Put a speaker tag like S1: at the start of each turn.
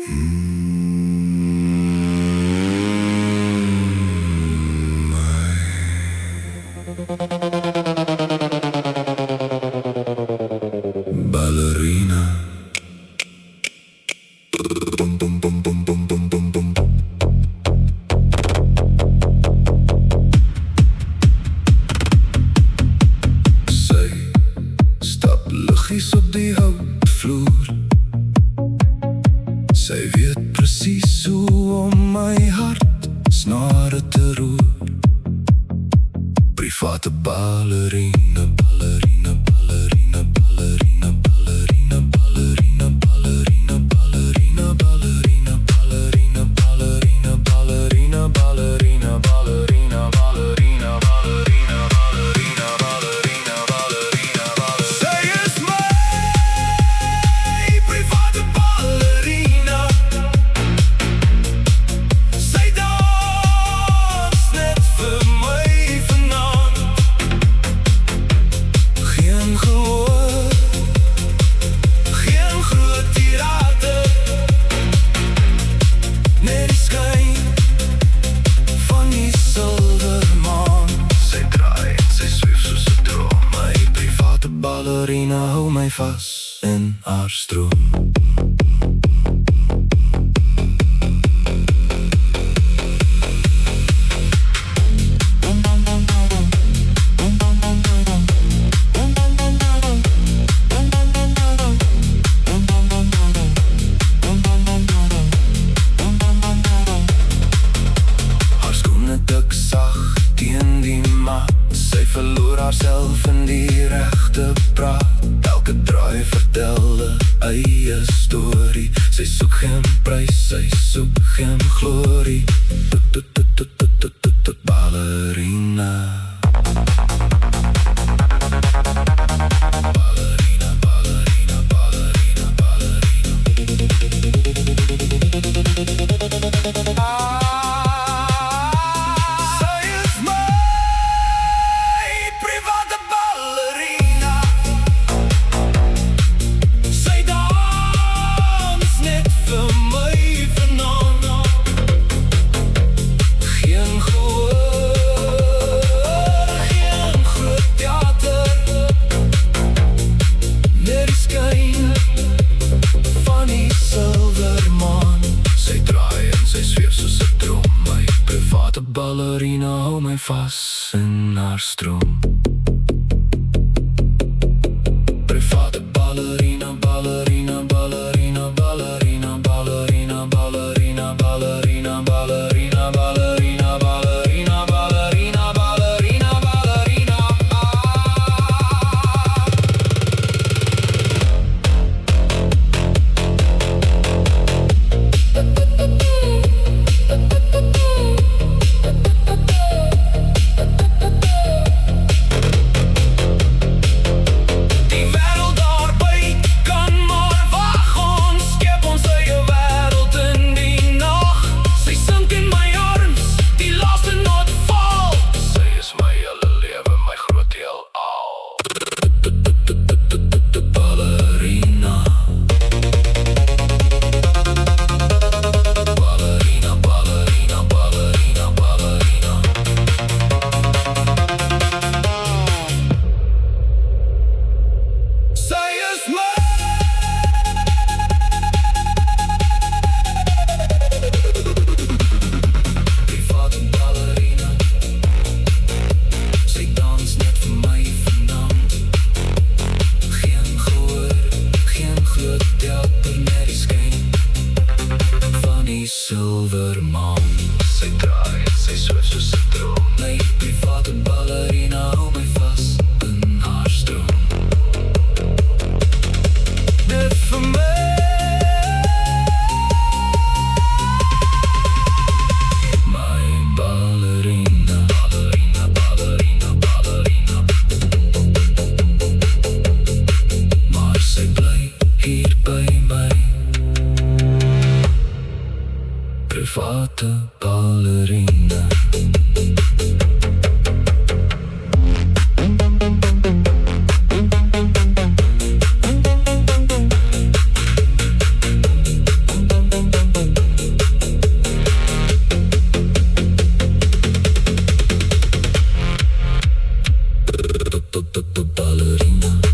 S1: Ballerina. Sy stap liggies op die houtvloer. Sy weet presies hoe om my hart snare te roer. Private ballerina, ballerina, ballerina, ballerina, ballerina, ballerina, ballerina, ballerina, ballerina, ballerina, ballerina, ballerina, ballerina, ballerina, ballerina, ballerina, ballerina, ballerina, ballerina. Sy is my private ballerina. Sy dans net vir my vanaand. Geen gehoor, geen groot theater, net die skyn van die silvermaan. Sy draai en sy sweef soos 'n droom. My private ballerina hou my vas in haar stroom. Sy verloor haarself in die regte praat. Elke draai vertel 'n eie storie. Sy soek geen prys, sy soek geen glorie. Ballerina. Ballerina, ballerina, ballerina, ballerina. Ballerina hou my vas in haar stroom. Private ballerina, ballerina, ballerina, ballerina, ballerina, ballerina, ballerina, ballerina, ballerina, ballerina, ballerina, ballerina, ballerina. Silvermaan. Sy draai en sy sweef soos 'n droom. My private ballerina hou my vas in haar stroom. Net vir my. My ballerina, ballerina, ballerina, ballerina. Maar sy bly hier by my. Private ballerina. ballerina